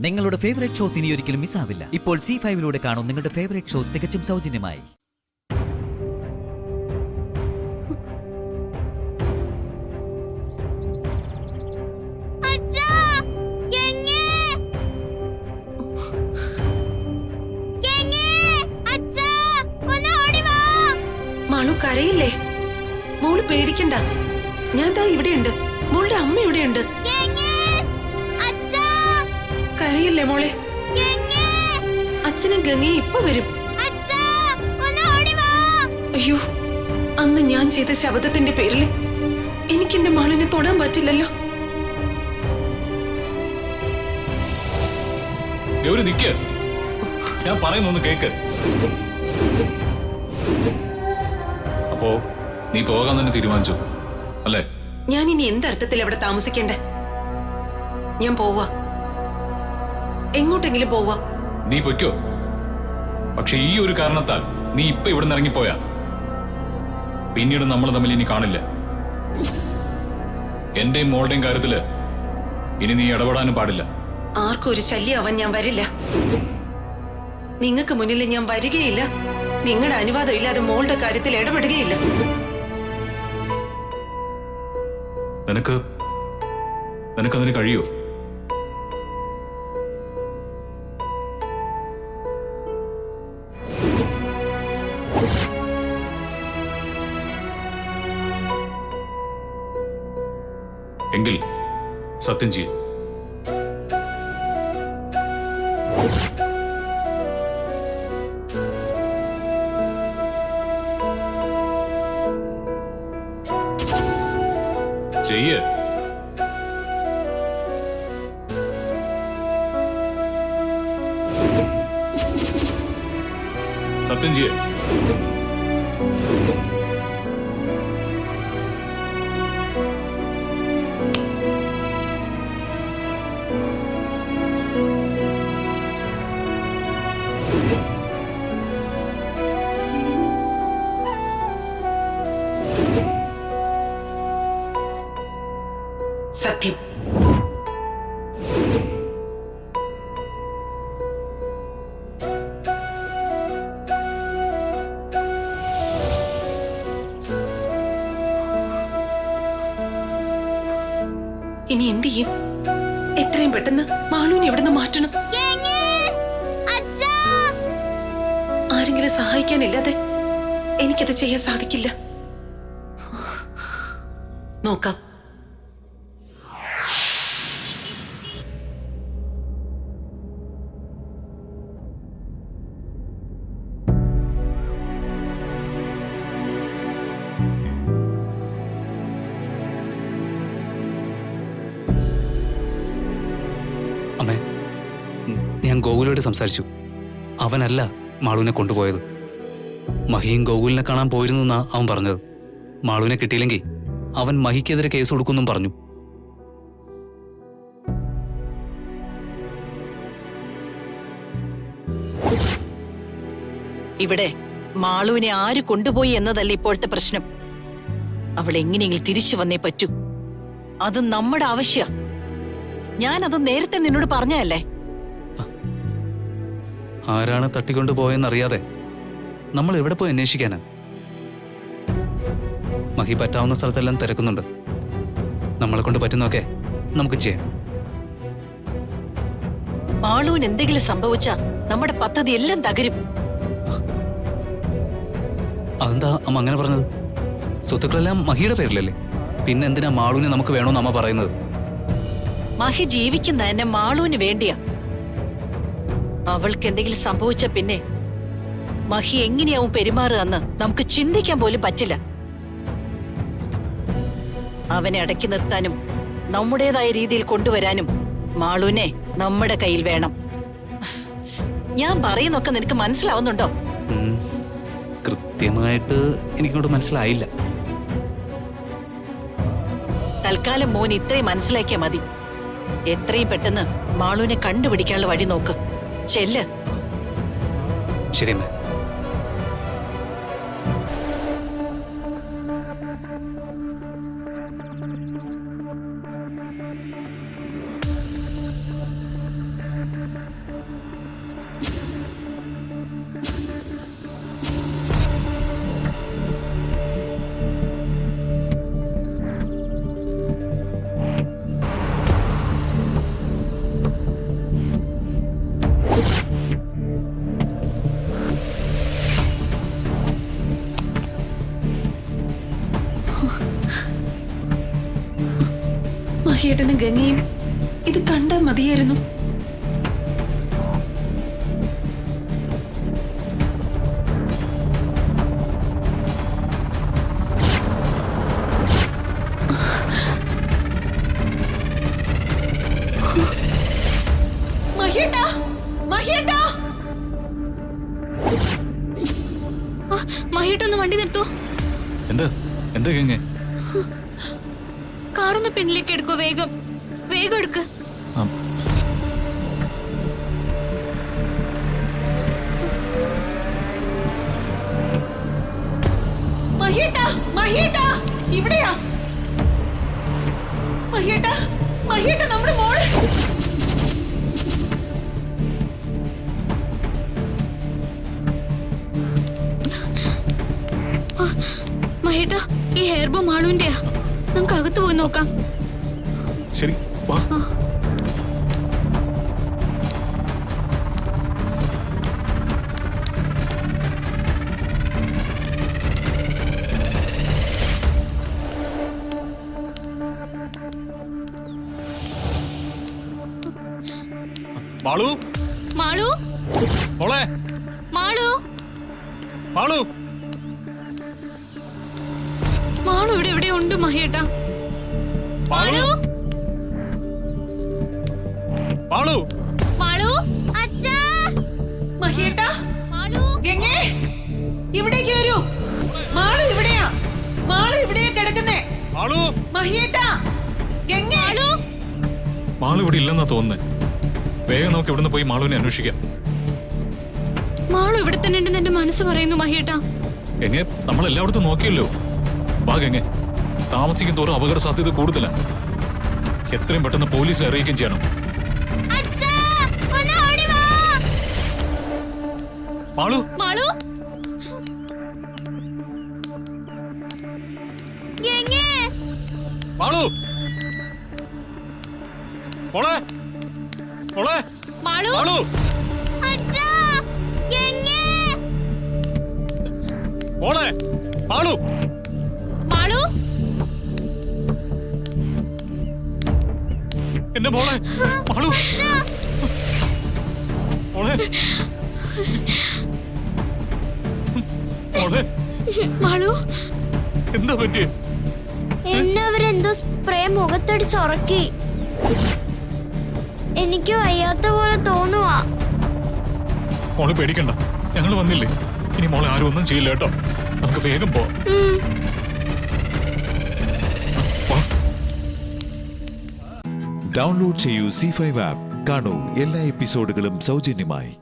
നിങ്ങളുടെ favourite shows ഇനി ഒരിക്കലും മിസ്സാവില്ല. ഇപ്പോൾ C5 കാണും നിങ്ങളുടെ ഫേവറേറ്റ് ഷോ തികച്ചും സൗജന്യമായി. മാളു കരയില്ലേ? മോള് പേടിക്കണ്ട, ഞാൻ ദാ ഇവിടെയുണ്ട്. മോളുടെ അമ്മ ഇവിടെയുണ്ട്. കരയില്ലേ മോളെ? അച്ഛനും ഗംഗയെ ഇപ്പൊ വരും. അയ്യോ, അന്ന് ഞാൻ ചെയ്ത ശബ്ദത്തിന്റെ പേരിൽ എനിക്ക് എന്റെ മാളിനെ തൊടാൻ പറ്റില്ലല്ലോ. ഞാൻ പറയുന്നൊന്ന് കേക്ക്. അപ്പോ നീ പോകാൻ തന്നെ തീരുമാനിച്ചു അല്ലേ? ഞാൻ ഇനി എന്തർത്ഥത്തിൽ എവിടെ താമസിക്കണ്ടേ? ഞാൻ പോവാ, എങ്ങോട്ടെങ്കിലും പോവാ. നീ പൊയ്ക്കോ, പക്ഷെ ഈ ഒരു കാരണത്താൽ നീ ഇപ്പൊ ഇവിടെ നിന്ന് ഇറങ്ങിപ്പോയാ പിന്നീട് നമ്മൾ തമ്മിൽ ഇനി കാണില്ല. എന്റെയും മോളുടെയും കാര്യത്തില് ഇനി നീ ഇടപെടാനും പാടില്ല. ആർക്കും ഒരു ശല്യമാവാൻ ഞാൻ വരില്ല. നിങ്ങൾക്ക് മുന്നിൽ ഞാൻ വരികയില്ല. നിങ്ങളുടെ അനുവാദം ഇല്ലാതെ മോളുടെ കാര്യത്തിൽ ഇടപെടുകയില്ല. നിനക്കതിന് കഴിയോ? എങ്കിൽ സത്യം ചെയ്യും. ചെയ്യ്. സത്യം ചെയ്യ്. സത്യം. ഇനി എന്ത് ചെയ്യും? എത്രയും പെട്ടെന്ന് മാളുവിനെ ഇവിടുന്ന് മാറ്റണം. ആരെങ്കിലും സഹായിക്കാനില്ലാതെ എനിക്കത് ചെയ്യാൻ സാധിക്കില്ല. നോക്കാം. അമ്മേ, ഞാൻ ഗോകുലോട് സംസാരിച്ചു. അവനല്ല മാളുവിനെ കൊണ്ടുപോയത്. മഹിയും ഗോകുലിനെ കാണാൻ പോയിരുന്നു എന്നാ അവൻ പറഞ്ഞത്. മാളുവിനെ കിട്ടിയില്ലെങ്കിൽ അവൻ മഹിക്കെതിരെ കേസ് കൊടുക്കുന്നും പറഞ്ഞു. ഇവിടെ മാളുവിനെ ആര് കൊണ്ടുപോയി എന്നതല്ല ഇപ്പോഴത്തെ പ്രശ്നം. അവൾ എങ്ങനെയെങ്കിലും തിരിച്ചു വന്നേ പറ്റൂ. അത് നമ്മുടെ ആവശ്യ. ഞാനത് നേരത്തെ നിന്നോട് പറഞ്ഞല്ലേ. ആരാണ് തട്ടിക്കൊണ്ടുപോയെന്നറിയാതെ നമ്മൾ എവിടെ പോയി അന്വേഷിക്കാനാ? മഹി പറ്റാവുന്ന സ്ഥലത്തെല്ലാം തിരക്കുന്നുണ്ട്. നമ്മളെ കൊണ്ട് പറ്റുന്നൊക്കെ നമുക്ക് ചെയ്യാം. മാളുവിന് എന്തെങ്കിലും സംഭവിച്ചാ നമ്മുടെ പദ്ധതി എല്ലാം തകരും. അതെന്താ അമ്മ അങ്ങനെ പറഞ്ഞത്? സ്വത്തുക്കളെല്ലാം മഹിയുടെ പേരിലല്ലേ? പിന്നെന്തിനാ മാളുവിനെ നമുക്ക് വേണോന്ന് അമ്മ പറയുന്നത്? മഹി ജീവിക്കുന്ന എന്നെ മാളുവിന് വേണ്ടിയാ. അവൾക്ക് എന്തെങ്കിലും സംഭവിച്ച പിന്നെ മഹി എങ്ങനെയാവും പെരുമാറുക എന്ന് നമുക്ക് ചിന്തിക്കാൻ പോലും പറ്റില്ല. അവനെ അടക്കി നിർത്താനും നമ്മുടേതായ രീതിയിൽ കൊണ്ടുവരാനും മാളുവിനെ നമ്മുടെ കയ്യിൽ വേണം. ഞാൻ പറയുന്നൊക്കെ നിനക്ക് മനസ്സിലാവുന്നുണ്ടോ? കൃത്യമായിട്ട് എനിക്കോട്ട് മനസ്സിലായില്ല. തൽക്കാലം മോൻ ഇത്രയും മനസ്സിലാക്കിയാ മതി. എത്രയും പെട്ടെന്ന് മാളുവിനെ കണ്ടുപിടിക്കാനുള്ള വഴി നോക്ക്. ചെല്ല്. ശരി അമ്മ. മഹിയേട്ടനും ഗംഗയും ഇത് കണ്ടാൽ മതിയായിരുന്നു. മഹിയേട്ടാ, മഹിയേട്ടാ, മഹിട്ടൊന്ന് വണ്ടി നിർത്തൂ. എന്താ എന്താ ഗംഗേ? കാറൊന്ന് പിന്നിലേക്ക് എടുക്കൂ. വേഗം വേഗം എടുക്ക്. ആ, മഹിയേട്ടാ, മഹിയേട്ടാ, ഇവിടെയാ. മഹിയേട്ടാ, മഹിയേട്ടാ, നമ്മുടെ മോള്. മഹിട്ട, ഈ ഹെയർ ബോ മാളുവിന്റെയാ. നമുക്ക് അകത്ത് പോയി നോക്കാം. ശരി വാ. മാളു, മാളു, മോളെ, മാളു, മാളു, മാളു ഇവിടെ എവിടെ ഉണ്ട് മഹിയേട്ടാ? മാളു, മാളു, മാളു, മഹിയേട്ടാ, മാളു, ഗംഗേ, ഇവിടേക്ക് വരൂ. മാളു ഇവിടെയാ. മാളു ഇവിടെയാ കിടക്കുന്നേ. മാളു, മഹിയേട്ടാ, ഗംഗേ. മാളു. മാളു ഇവിടെ ഇല്ലെന്നാ തോന്നുന്നേ. വേഗം നമുക്ക് ഇവിടുന്ന് പോയി മാളുവിനെ അന്വേഷിക്കാം. മാളു ഇവിടെ തന്നെ ഉണ്ടെന്ന് എന്റെ മനസ്സ് പറയുന്നു മഹിയേട്ടാ. എങ്ങനെ നമ്മൾ എല്ലായിടത്തും നോക്കിയല്ലോ. വാ ഗംഗെ, താമസിക്കും തോറും അപകട സാധ്യത കൂടുതലാണ്. എത്രയും പെട്ടെന്ന് പോലീസിൽ അറിയിക്കുകയും ചെയ്യണം. മാളു, മാളു, മാളു, മോളെ, മോളെ, മാളു, മാളു, മോളെ, മാളു, മാളു, എന്റെ മോളെ, മാളു, മോളെ, മോളെ, മാളു. എന്താ പറ്റിയേ? എന്നെ അവരെന്തോ സ്പ്രേ മുഖത്തടിച്ച് ഉറക്കി. എനിക്ക് വയ്യാത്ത പോലെ തോന്നുവാ. മോളെ പേടിക്കണ്ട, ഞങ്ങൾ വന്നില്ലേ. ഇനി മോളെ ആരും ഒന്നും ചെയ്യില്ല കേട്ടോ. നമുക്ക് വേഗം പോവാം. ഡൗൺലോഡ് ചെയ്യൂ C5 ആപ്പ്. കാണൂ എല്ലാ എപ്പിസോഡുകളും സൗജന്യമായി.